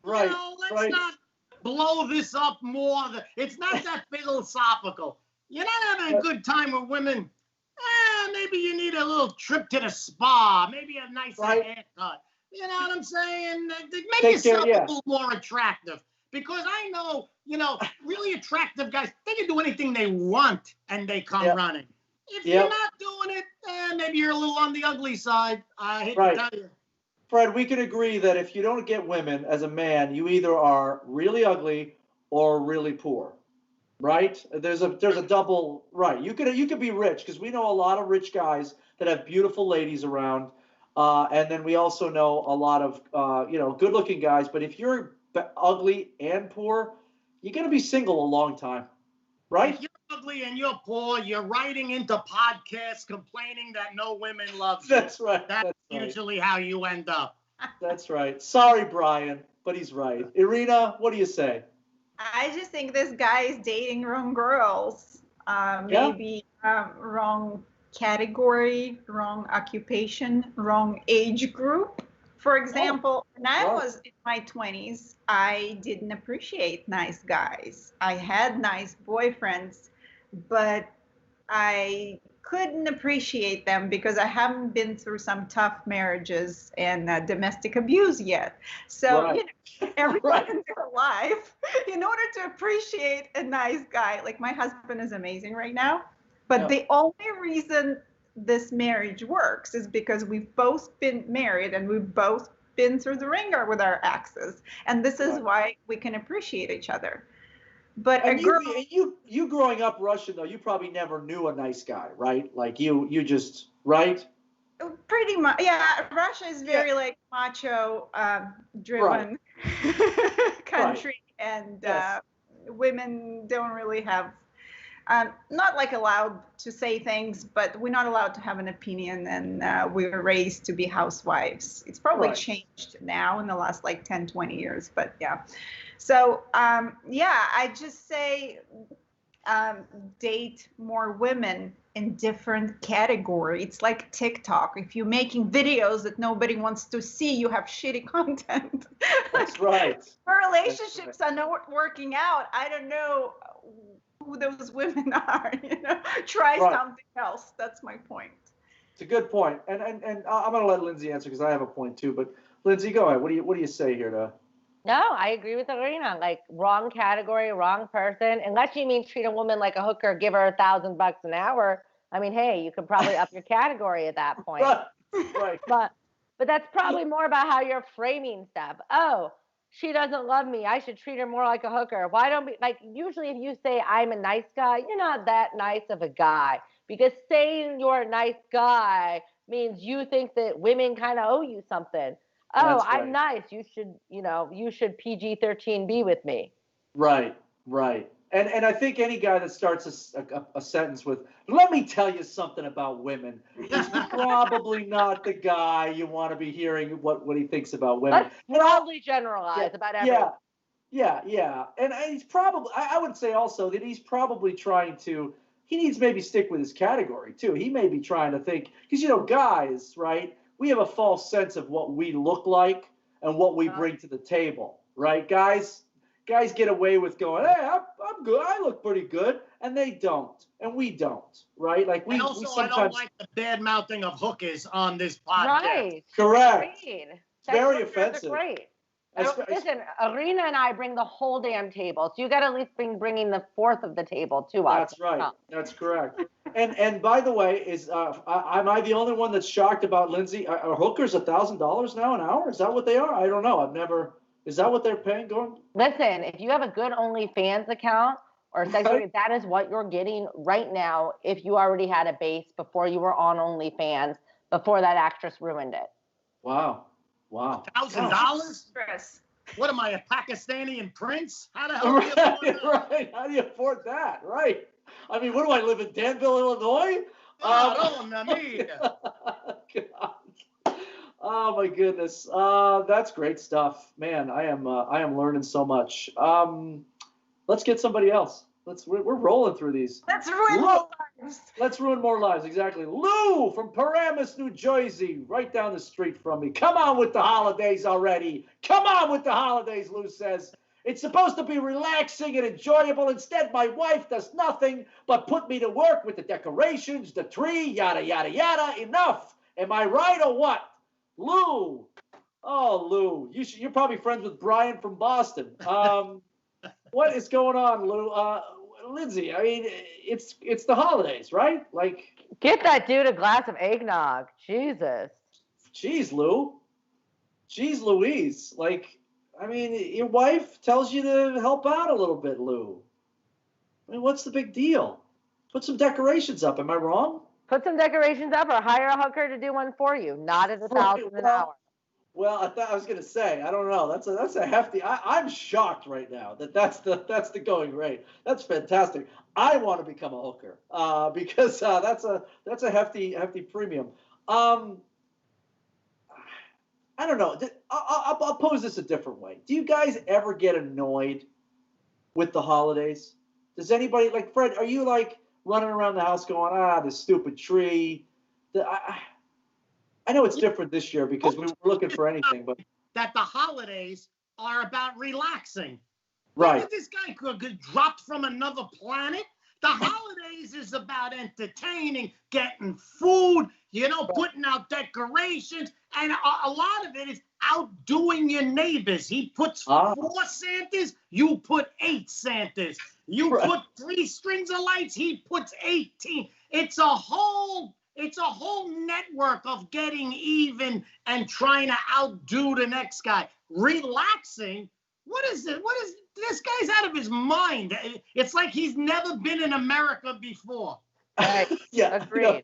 Right. Let's not blow this up more. It's not that philosophical. You're not having a good time with women. Maybe you need a little trip to the spa, maybe a nice haircut. You know what I'm saying? Make yourself a little more attractive. Because I know, really attractive guys, they can do anything they want and they come running. If you're not doing it, maybe you're a little on the ugly side. I hate to tell you. Fred, we can agree that if you don't get women as a man, you either are really ugly or really poor. Right? There's a double right. You could be rich, because we know a lot of rich guys that have beautiful ladies around, and then we also know a lot of good-looking guys. But if you're ugly and poor, you're gonna be single a long time, right? If you're ugly and you're poor, you're writing into podcasts complaining that no women love you. That's right. That's usually how you end up. That's right. Sorry, Brian, but he's right. Irina, what do you say? I just think this guy is dating wrong girls. Maybe wrong category, wrong occupation, wrong age group. For example, when I was in my 20s, I didn't appreciate nice guys. I had nice boyfriends, but I couldn't appreciate them because I haven't been through some tough marriages and domestic abuse yet. So, everyone in their life, in order to appreciate a nice guy, like my husband is amazing right now, but the only reason this marriage works is because we've both been married and we've both been through the ringer with our exes. And this is why we can appreciate each other. But and you growing up Russian, though, you probably never knew a nice guy, right? Like you just, right? Pretty much, yeah. Russia is very like macho driven country, and women don't really have, not like allowed to say things, but we're not allowed to have an opinion, and we were raised to be housewives. It's probably changed now in the last like 10, 20 years, but yeah. So, I just say date more women in different category. It's like TikTok. If you're making videos that nobody wants to see, you have shitty content. That's right. Our relationships are not working out. I don't know who those women are. Try something else. That's my point. It's a good point. And I'm going to let Lindsay answer because I have a point too. But Lindsay, go ahead. What do you say here to? No, I agree with Irina. Like, wrong category, wrong person. Unless you mean treat a woman like a hooker, give her $1,000 an hour. I mean, hey, you could probably up your category at that point. Right. But that's probably more about how you're framing stuff. Oh, she doesn't love me. I should treat her more like a hooker. Why don't we, like, usually if you say I'm a nice guy, you're not that nice of a guy. Because saying you're a nice guy means you think that women kind of owe you something. Oh, I'm nice. You should PG-13 be with me. Right. And I think any guy that starts a sentence with, let me tell you something about women, is probably not the guy you want to be hearing what he thinks about women. Let's broadly generalize about everyone. Yeah. And he's probably, I would say also that he's probably trying to he needs maybe stick with his category too. He may be trying to think, because guys, right? We have a false sense of what we look like and what we bring to the table, right? Guys get away with going, hey, I'm good, I look pretty good, and they don't, and we don't, right? Like we sometimes. I don't like the bad mouthing of hookers on this podcast. Right. Correct. It's very offensive. Great. Listen, Irina and I bring the whole damn table, so you got to at least bringing the fourth of the table to us. That's right. That's correct. And by the way, am I the only one that's shocked about Lindsay? Are hookers $1,000 now an hour? Is that what they are? I don't know. I've never. Is that what they're paying, Gordon? Listen, if you have a good OnlyFans account or sex worker, that is what you're getting right now. If you already had a base before you were on OnlyFans, before that actress ruined it. Wow. $1,000? What am I, a Pakistani prince? How the hell do you afford that? Right. How do you afford that? Right. I mean, what do I live in Danville, Illinois? God. Oh my goodness. That's great stuff, man. I am learning so much. Let's get somebody else. We're rolling through these. Let's ruin more lives. Let's ruin more lives. Exactly. Lou from Paramus, New Jersey, right down the street from me. Come on with the holidays already. Come on with the holidays, Lou says. It's supposed to be relaxing and enjoyable. Instead, my wife does nothing but put me to work with the decorations, the tree, yada, yada, yada. Enough. Am I right or what? Lou. Oh, Lou. You're probably friends with Brian from Boston. What is going on, Lou? Lindsay, I mean, it's the holidays, right? Like, get that dude a glass of eggnog. Jesus. Jeez, Lou. Jeez Louise. Like, I mean, your wife tells you to help out a little bit, Lou. I mean, what's the big deal? Put some decorations up. Am I wrong? Put some decorations up or hire a hooker to do one for you. Not at $1,000 an hour. Well, I was going to say, I don't know. That's a hefty. I'm shocked right now that's the going rate. That's fantastic. I want to become a hooker because that's a hefty premium. I don't know. I'll pose this a different way. Do you guys ever get annoyed with the holidays? Does anybody, like Fred? Are you like running around the house going, this stupid tree? I know it's different this year because we were looking for anything, but that the holidays are about relaxing. Right. Did this guy get dropped from another planet? The holidays is about entertaining, getting food, putting out decorations, and a lot of it is outdoing your neighbors. He puts 4 Santas, you put 8 Santas. You put 3 strings of lights, he puts 18. It's a whole network of getting even and trying to outdo the next guy. Relaxing? What is it? This guy's out of his mind. It's like he's never been in America before. Right. Yeah, agreed.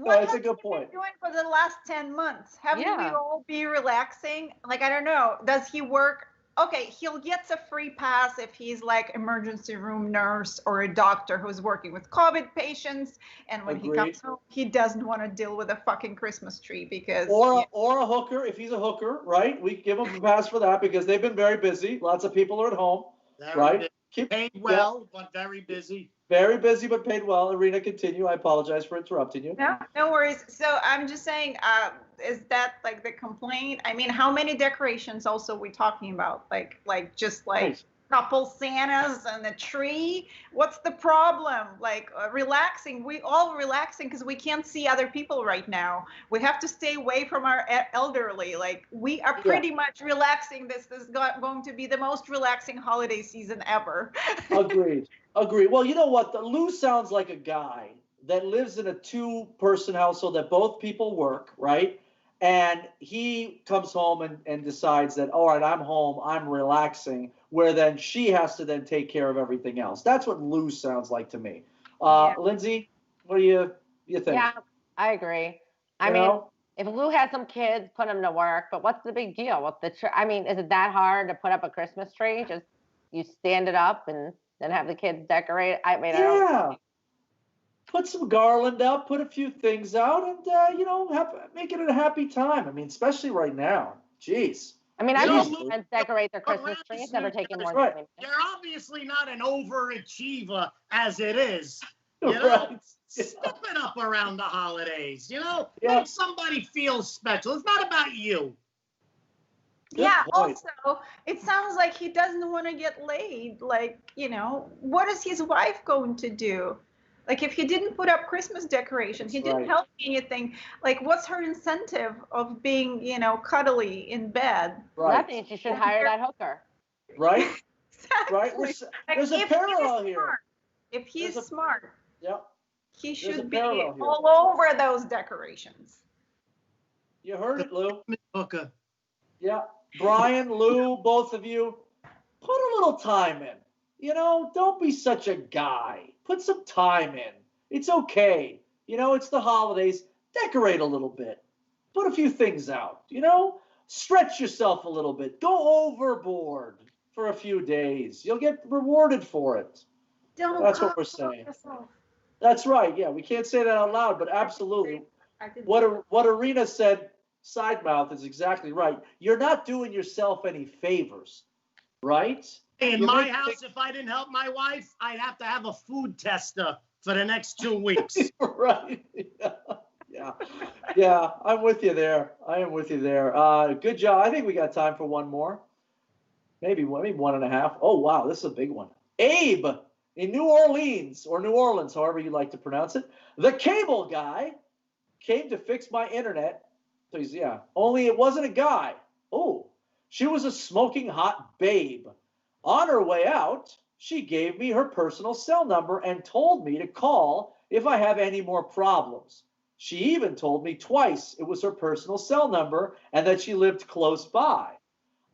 That's a good point. What have you been doing for the last 10 months? Haven't we all be relaxing? Like, I don't know. Does he work? Okay, he'll get a free pass if he's like emergency room nurse or a doctor who's working with COVID patients. And when he comes home, he doesn't want to deal with a fucking Christmas tree because. Or a hooker, if he's a hooker, right? We give him a pass for that because they've been very busy. Lots of people are at home, right? Paid well, but very busy. Very busy, but paid well. Irina, continue. I apologize for interrupting you. No worries. So I'm just saying, is that like the complaint? I mean, how many decorations also we talking about? Like couple Santas and a tree? What's the problem? Like relaxing. We all relaxing because we can't see other people right now. We have to stay away from our elderly. Like we are pretty much relaxing. This is going to be the most relaxing holiday season ever. Agreed. Well, you know what? Lou sounds like a guy that lives in a 2-person household that both people work, right? And he comes home and decides that, all right, I'm home, I'm relaxing, where then she has to then take care of everything else. That's what Lou sounds like to me. Lindsay, what do you think? Yeah, I agree. I mean, if Lou has some kids, put them to work, but what's the big deal? I mean, is it that hard to put up a Christmas tree? Just you stand it up and then have the kids decorate. I mean, I don't. Put some garland up, put a few things out, and make it a happy time. I mean, especially right now. Jeez. I mean, I know friends decorate their Christmas tree. It's never taken more than 20 minutes. You're obviously not an overachiever as it is. You know, Right. step it up around the holidays. You know, Yeah. make somebody feel special. It's not about you. Good Yeah, point. also, it sounds like he doesn't want to get laid. Like, you know, what is his wife going to do? Like, if he didn't put up Christmas decorations, he That's didn't right. help me anything. Like, what's her incentive of being, you know, cuddly in bed? Right. Nothing. She should hire that hooker. Right. Exactly. Right. Like, There's a if parallel he's here. smart, if he's There's a- smart, Yep. he a should be parallel here. all over those decorations. You heard it, Lou. Hooker. Yeah. Brian, Lou, both of you, put a little time in. You know, don't be such a guy. Put some time in. It's okay. You know, it's the holidays. Decorate a little bit. Put a few things out. You know, stretch yourself a little bit. Go overboard for a few days. You'll get rewarded for it. Don't That's what we're overwork saying. yourself. That's right. Yeah, we can't say that out loud, but absolutely. What Irina said, side mouth, is exactly right. You're not doing yourself any favors, right? In You my make house, if I didn't help my wife, I'd have to have a food tester for the next 2 weeks. Right. Yeah. I'm with you there. I am with you there. Good job. I think we got time for one more. Maybe 1.5. Oh, wow. This is a big one. Abe in New Orleans, or New Orleans, however you like to pronounce it. The cable guy came to fix my internet. Please, yeah. Only it wasn't a guy. Oh, she was a smoking hot babe. On her way out, she gave me her personal cell number and told me to call if I have any more problems. She even told me twice it was her personal cell number and that she lived close by.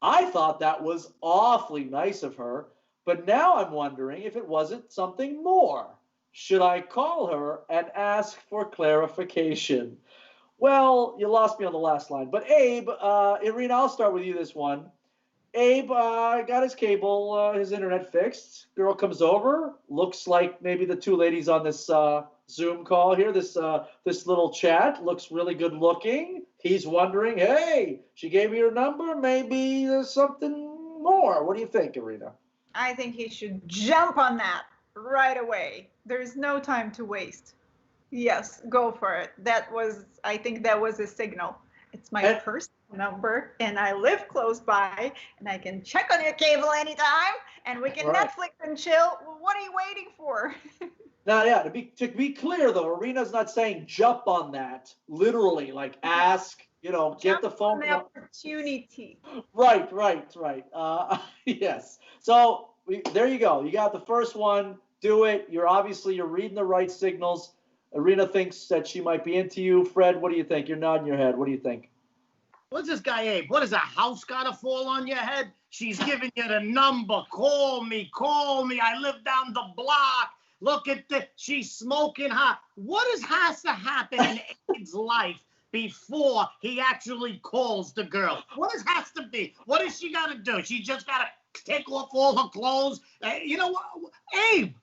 I thought that was awfully nice of her, but now I'm wondering if it wasn't something more. Should I call her and ask for clarification? Well, you lost me on the last line. But Abe, Irina, I'll start with you this one. Abe got his cable, his internet fixed. Girl comes over, looks like maybe the two ladies on this Zoom call here, this little chat, looks really good looking. He's wondering, hey, she gave me her number, maybe there's something more. What do you think, Irina? I think he should jump on that right away. There's no time to waste. Yes, go for it. I think that was a signal. It's my personal number, and I live close by, and I can check on your cable anytime, and we can Netflix and chill. Well, what are you waiting for? Now, yeah, to be clear though, Irina's not saying jump on that literally, like ask, get the phone. Jump on the opportunity. Right. Yes. So there you go. You got the first one. Do it. You're reading the right signals. Irina thinks that she might be into you. Fred, what do you think? You're nodding your head. What do you think? What's this guy, Abe? What is a house gotta fall on your head? She's giving you the number. Call me. I live down the block. Look at this. She's smoking hot. What has to happen in Abe's life before he actually calls the girl? What has to be? What does she got to do? She just got to take off all her clothes? You know what? Abe,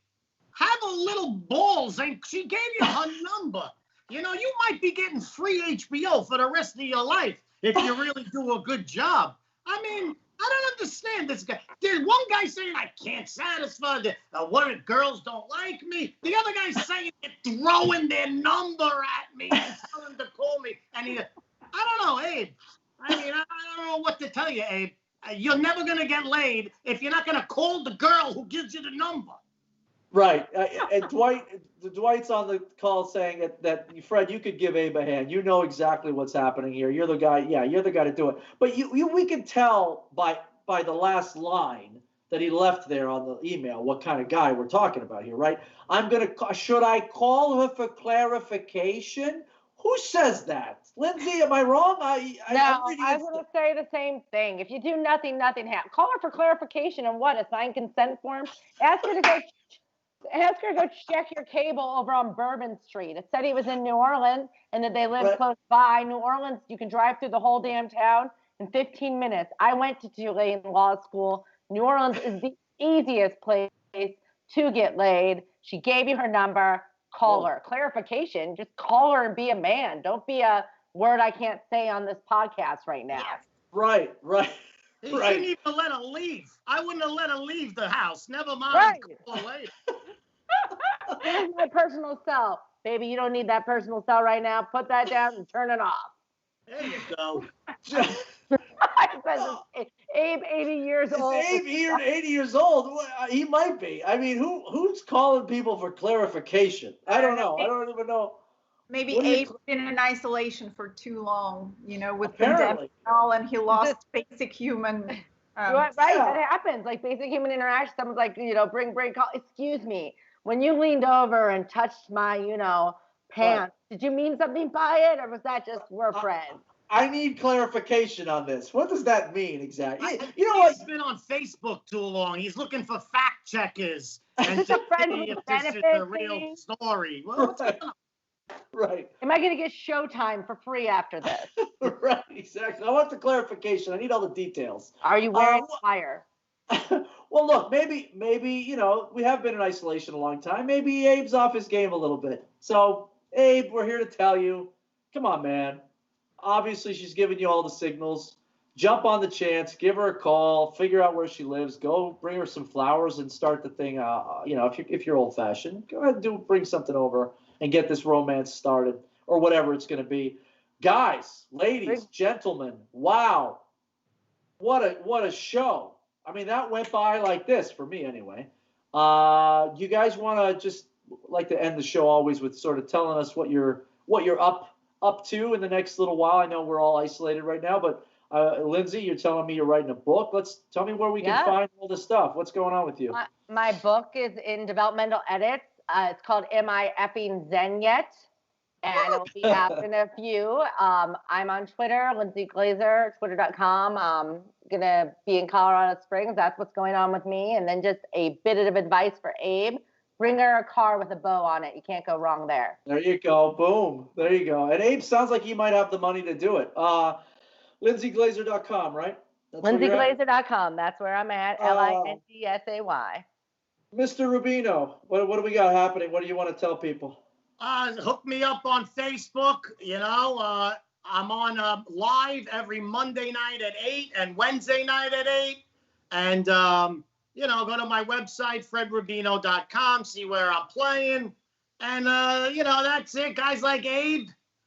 have a little balls. And she gave you her number. You know, you might be getting free HBO for the rest of your life if you really do a good job. I mean, I don't understand this guy. There's one guy saying I can't satisfy what if girls don't like me. The other guy's saying they're throwing their number at me and telling them to call me. And I don't know, Abe. I mean, I don't know what to tell you, Abe. You're never gonna get laid if you're not gonna call the girl who gives you the number. Right. And Dwight's on the call saying that Fred, you could give Abe a hand. You know exactly what's happening here. You're the guy. Yeah, you're the guy to do it. But we can tell by the last line that he left there on the email what kind of guy we're talking about here, right? Should I call her for clarification? Who says that? Lindsay, am I wrong? I was going to say the same thing. If you do nothing happens. Call her for clarification on what? A signed consent form? Ask her to go check your cable over on Bourbon Street. It said he was in New Orleans and that they live close by. New Orleans, you can drive through the whole damn town in 15 minutes. I went to Tulane Law School. New Orleans is the easiest place to get laid. She gave you her number. Call her. Clarification, just call her and be a man. Don't be a word I can't say on this podcast right now. Yes. Right. He shouldn't even let her leave. I wouldn't have let her leave the house. Never mind. Call her later. Here's my personal cell. Baby, you don't need that personal cell right now. Put that down and turn it off. There you go. Abe, 80 years old. Is Abe here at 80 years old? Well, he might be. I mean, who's calling people for clarification? I don't know. I don't even know. Maybe Abe's been in isolation for too long, with Apparently. pandemic and all, and he lost basic human. Right, that happens. Like basic human interaction. Someone's like, bring call. Excuse me. When you leaned over and touched my, pants, did you mean something by it, or was that just we're friends? I need clarification on this. What does that mean exactly? He's been on Facebook too long. He's looking for fact checkers and to see if this is a real story. Well, what's going on? Right. Am I going to get Showtime for free after this? Right, exactly. I want the clarification. I need all the details. Are you wearing fire? Well, look, maybe we have been in isolation a long time. Maybe Abe's off his game a little bit. So, Abe, we're here to tell you, come on, man. Obviously, she's giving you all the signals. Jump on the chance. Give her a call. Figure out where she lives. Go bring her some flowers and start the thing. If you're old-fashioned, go ahead and bring something over and get this romance started, or whatever it's going to be. Guys, ladies, gentlemen, wow, what a show! I mean, that went by like this for me, anyway. You guys want to just like to end the show always with sort of telling us what you're up to in the next little while. I know we're all isolated right now, but Lindsay, you're telling me you're writing a book. Tell me where we can find all this stuff. What's going on with you? My book is in developmental edits. It's called Am I Effing Zen Yet? And it'll be out in a few. I'm on Twitter, Lindsay Glazer, twitter.com. I'm going to be in Colorado Springs. That's what's going on with me. And then just a bit of advice for Abe. Bring her a car with a bow on it. You can't go wrong there. There you go. Boom. There you go. And Abe sounds like he might have the money to do it. LindsayGlazer.com, right? LindsayGlazer.com. That's where I'm at. LINDSAY. Mr. Rubino, what do we got happening? What do you want to tell people? Hook me up on Facebook. I'm on live every Monday night at 8 and Wednesday night at 8. And, go to my website, fredrubino.com, see where I'm playing. And, that's it. Guys like Abe,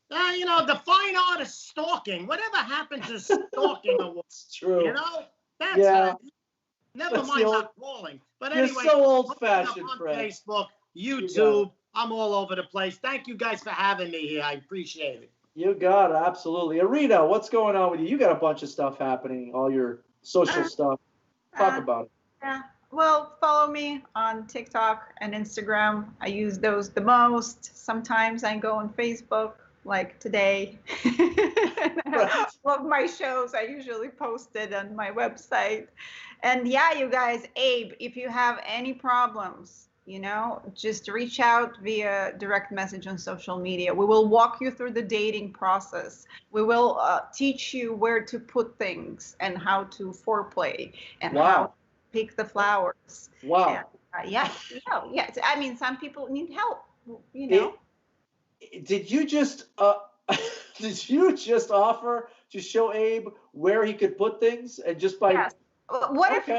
the fine art of stalking. Whatever happened to stalking? It's true. That's never mind not calling. But anyway, you're so old-fashioned, Fred. Facebook, YouTube, I'm all over the place. Thank you guys for having me here. I appreciate it. You got it, absolutely. Irina, what's going on with you? You got a bunch of stuff happening, all your social stuff. Talk about it. Yeah. Well, follow me on TikTok and Instagram. I use those the most. Sometimes I go on Facebook, like today. Love my shows. I usually post it on my website. And yeah, you guys, Abe, if you have any problems, just reach out via direct message on social media. We will walk you through the dating process. We will teach you where to put things and how to foreplay and how to pick the flowers. Wow. And, yes. I mean, some people need help, Did you just offer to show Abe where he could put things and just by? Yes. What if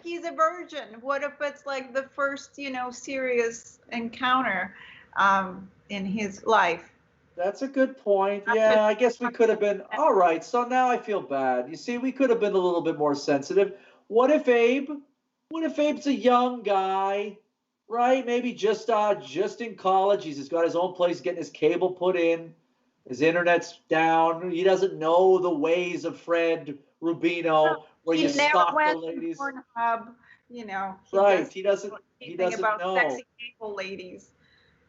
he's a virgin? What if it's like the first, serious encounter in his life? That's a good point. Yeah, I guess we could have been. All right, so now I feel bad. You see, we could have been a little bit more sensitive. What if Abe's a young guy, right? Maybe just in college. He's got his own place, getting his cable put in. His internet's down. He doesn't know the ways of Fred Rubino. Where you stalk the ladies. Pornhub, right. He doesn't about know. Sexy cable ladies.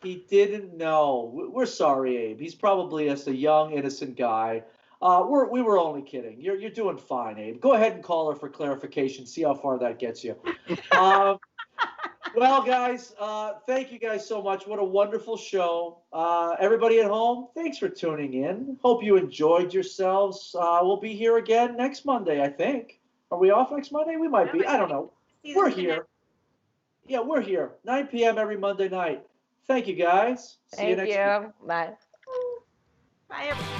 He didn't know. We're sorry, Abe. He's probably just a young, innocent guy. We were only kidding. You're doing fine, Abe. Go ahead and call her for clarification. See how far that gets you. Well, guys, thank you guys so much. What a wonderful show. Everybody at home, thanks for tuning in. Hope you enjoyed yourselves. We'll be here again next Monday, I think. Are we off next Monday? We might be. I don't know. We're here. Yeah, we're here. 9 p.m. every Monday night. Thank you, guys. See you next week. Bye. Bye, everyone.